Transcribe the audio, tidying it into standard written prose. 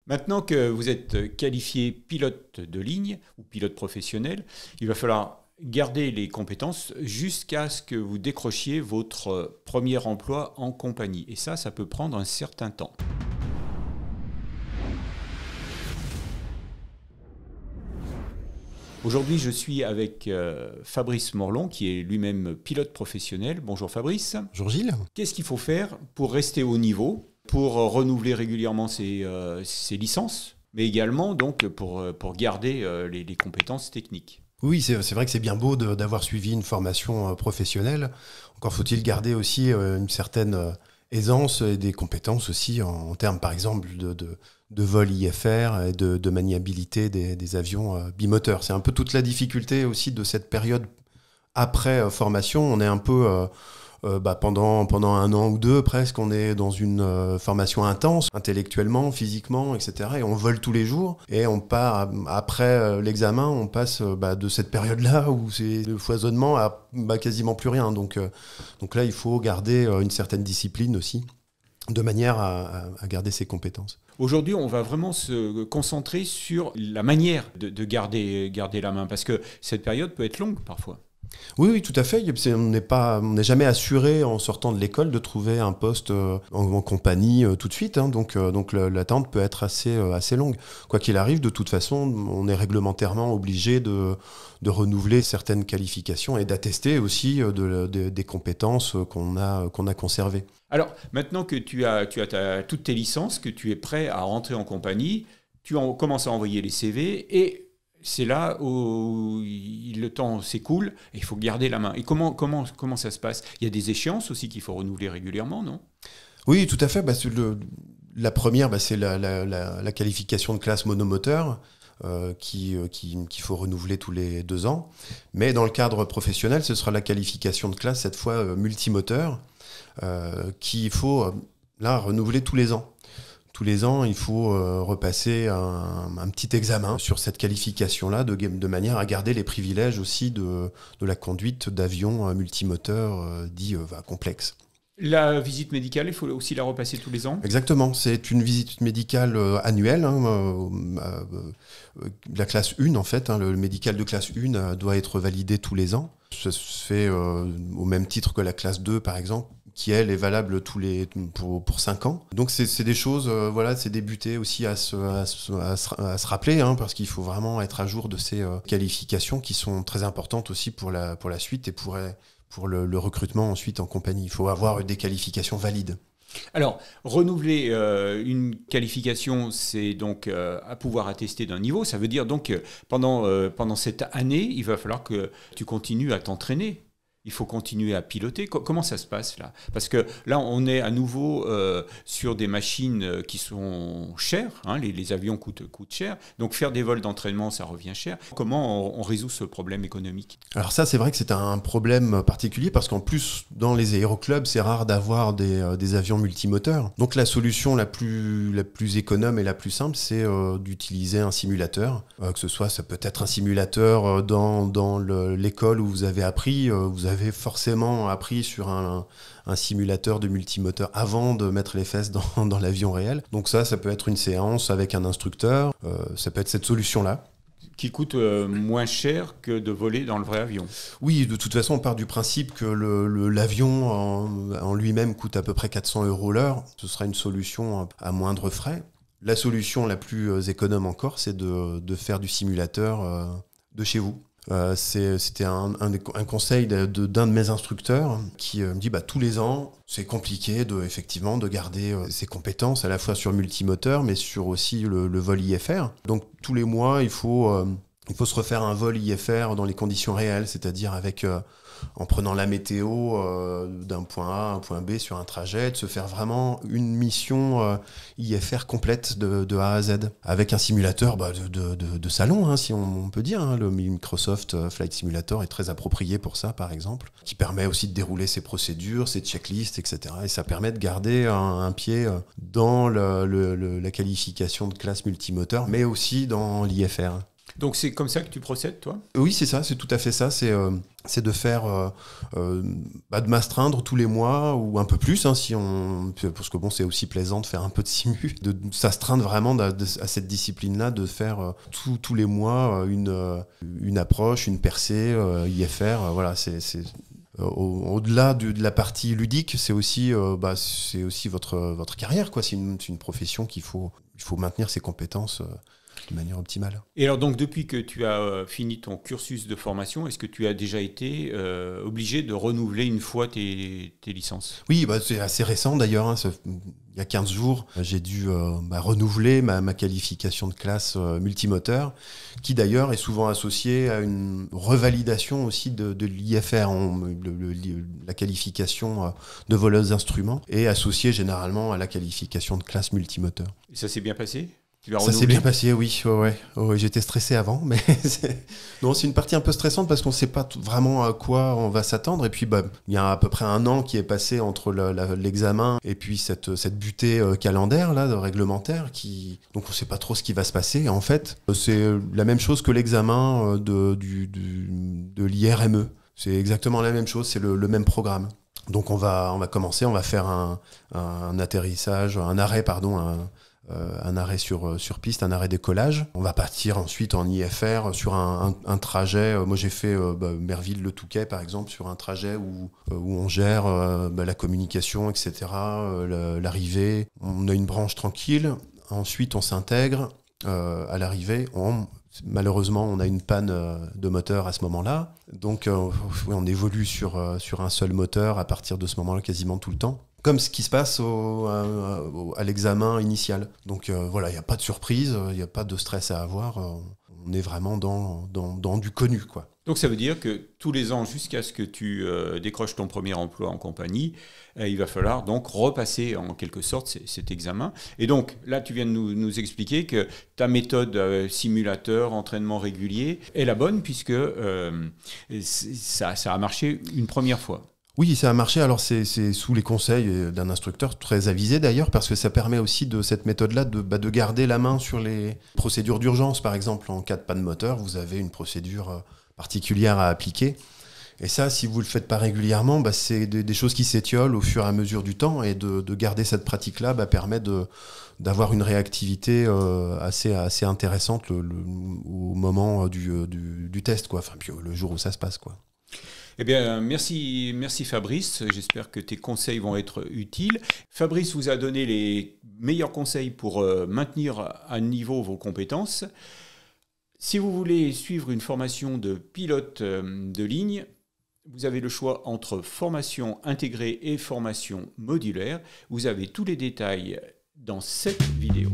Maintenant que vous êtes qualifié pilote de ligne ou pilote professionnel, il va falloir garder les compétences jusqu'à ce que vous décrochiez votre premier emploi en compagnie. Et ça peut prendre un certain temps. Aujourd'hui, je suis avec Fabrice Morlon, qui est lui-même pilote professionnel. Bonjour Fabrice. Bonjour Gilles. Qu'est-ce qu'il faut faire pour rester au niveau, pour renouveler régulièrement ses licences, mais également donc, pour garder les compétences techniques? Oui, c'est vrai que c'est bien beau d'avoir suivi une formation professionnelle. Encore faut-il garder aussi une certaine aisance et des compétences aussi en termes, par exemple, de vol IFR et de maniabilité des avions bimoteurs. C'est un peu toute la difficulté aussi de cette période après formation. On est un peu... pendant un an ou deux, presque, on est dans une formation intense, intellectuellement, physiquement, etc. Et on vole tous les jours. Et on part, après l'examen, on passe de cette période-là où c'est le foisonnement à quasiment plus rien. Donc là, il faut garder une certaine discipline aussi, de manière à garder ses compétences. Aujourd'hui, on va vraiment se concentrer sur la manière de garder la main, parce que cette période peut être longue parfois. Oui, tout à fait. On n'est jamais assuré en sortant de l'école de trouver un poste en compagnie tout de suite. Donc l'attente peut être assez longue. Quoi qu'il arrive, de toute façon, on est réglementairement obligé de renouveler certaines qualifications et d'attester aussi des compétences qu'on a conservées. Alors, maintenant que tu as toutes tes licences, que tu es prêt à rentrer en compagnie, tu commences à envoyer les CV et c'est là où le temps s'écoule et il faut garder la main. Et comment ça se passe? Il y a des échéances aussi qu'il faut renouveler régulièrement, non? Oui, tout à fait. La première, c'est la qualification de classe monomoteur qu'il faut renouveler tous les 2 ans. Mais dans le cadre professionnel, ce sera la qualification de classe, cette fois multimoteur, qu'il faut là renouveler tous les ans. Tous les ans, il faut repasser un petit examen sur cette qualification-là, de manière à garder les privilèges aussi de la conduite d'avions multimoteurs dits complexes. La visite médicale, il faut aussi la repasser tous les ans? Exactement, c'est une visite médicale annuelle, la classe 1 en fait, le médical de classe 1 doit être validé tous les ans. Ça se fait au même titre que la classe 2 par exemple, qui elle est valable pour 5 ans. Donc c'est des choses, c'est des butées aussi à se rappeler, parce qu'il faut vraiment être à jour de ces qualifications qui sont très importantes aussi pour la suite et pour le recrutement ensuite en compagnie. Il faut avoir des qualifications valides. Alors, renouveler une qualification, c'est donc à pouvoir attester d'un niveau. Ça veut dire donc que pendant cette année, il va falloir que tu continues à t'entraîner. Il faut continuer à piloter. Comment ça se passe là? Parce que là, on est à nouveau sur des machines qui sont chères. Les avions coûtent cher. Donc faire des vols d'entraînement, ça revient cher. Comment on résout ce problème économique? Alors ça, c'est vrai que c'est un problème particulier parce qu'en plus, dans les aéroclubs, c'est rare d'avoir des avions multimoteurs. Donc la solution la plus économe et la plus simple, c'est d'utiliser un simulateur. Que ce soit, ça peut être un simulateur dans l'école où vous avez appris. Vous avez forcément appris sur un simulateur de multimoteur avant de mettre les fesses dans l'avion réel. Donc ça peut être une séance avec un instructeur. Ça peut être cette solution-là. Qui coûte moins cher que de voler dans le vrai avion. Oui, de toute façon, on part du principe que l'avion en lui-même coûte à peu près 400 € l'heure. Ce sera une solution à moindre frais. La solution la plus économe encore, c'est de faire du simulateur de chez vous. C'était un conseil d'un de mes instructeurs qui me dit tous les ans, c'est compliqué effectivement de garder ses compétences à la fois sur multimoteur mais sur aussi le vol IFR. Donc tous les mois, il faut se refaire un vol IFR dans les conditions réelles, c'est-à-dire en prenant la météo d'un point A à un point B sur un trajet, de se faire vraiment une mission IFR complète de A à Z, avec un simulateur de salon, si on peut dire. Le Microsoft Flight Simulator est très approprié pour ça, par exemple, qui permet aussi de dérouler ses procédures, ses checklists, etc. Et ça permet de garder un pied dans la qualification de classe multimoteur, mais aussi dans l'IFR. Donc c'est comme ça que tu procèdes, toi? Oui, c'est ça, c'est tout à fait ça. C'est de faire, de m'astreindre tous les mois ou un peu plus, hein, parce que bon, c'est aussi plaisant de faire un peu de simu, de s'astreindre vraiment à cette discipline-là, de faire tous les mois une approche, une percée, IFR. Voilà, au-delà de la partie ludique, c'est aussi votre carrière, quoi. C'est une profession il faut maintenir ses compétences de manière optimale. Et alors donc depuis que tu as fini ton cursus de formation, est-ce que tu as déjà été obligé de renouveler une fois tes licences? Oui, c'est assez récent d'ailleurs, hein, il y a 15 jours, j'ai dû renouveler ma qualification de classe multimoteur, qui d'ailleurs est souvent associée à une revalidation aussi de l'IFR, la qualification de voleuse d'instruments, est associée généralement à la qualification de classe multimoteur. Et ça s'est bien passé? Ça s'est bien passé, oui. Ouais. J'étais stressé avant, mais c'est une partie un peu stressante parce qu'on ne sait pas vraiment à quoi on va s'attendre. Et puis, il y a à peu près un an qui est passé entre l'examen et puis cette butée calendaire là, réglementaire. Donc, on ne sait pas trop ce qui va se passer. Et en fait, c'est la même chose que l'examen de l'IRME. C'est exactement la même chose, c'est le même programme. Donc, on va commencer, on va faire un atterrissage, un arrêt sur piste, un arrêt décollage. On va partir ensuite en IFR sur un trajet. Moi, j'ai fait Merville-Le Touquet, par exemple, sur un trajet où on gère la communication, etc., l'arrivée. On a une branche tranquille. Ensuite, on s'intègre à l'arrivée. Malheureusement, on a une panne de moteur à ce moment-là. Donc, on évolue sur un seul moteur à partir de ce moment-là quasiment tout le temps. Comme ce qui se passe à l'examen initial. Donc voilà, il n'y a pas de surprise, il n'y a pas de stress à avoir. On est vraiment dans du connu, quoi. Donc ça veut dire que tous les ans, jusqu'à ce que tu décroches ton premier emploi en compagnie, il va falloir donc repasser en quelque sorte cet examen. Et donc là, tu viens de nous expliquer que ta méthode simulateur, entraînement régulier, est la bonne puisque ça a marché une première fois. Oui, ça a marché. Alors, c'est sous les conseils d'un instructeur très avisé d'ailleurs, parce que ça permet aussi de cette méthode-là de garder la main sur les procédures d'urgence. Par exemple, en cas de panne moteur, vous avez une procédure particulière à appliquer. Et ça, si vous ne le faites pas régulièrement, c'est des choses qui s'étiolent au fur et à mesure du temps. Et de garder cette pratique-là permet d'avoir une réactivité assez intéressante au moment du test, quoi. Enfin, puis le jour où ça se passe, quoi. Eh bien, merci Fabrice. J'espère que tes conseils vont être utiles. Fabrice vous a donné les meilleurs conseils pour maintenir à niveau vos compétences. Si vous voulez suivre une formation de pilote de ligne, vous avez le choix entre formation intégrée et formation modulaire. Vous avez tous les détails dans cette vidéo.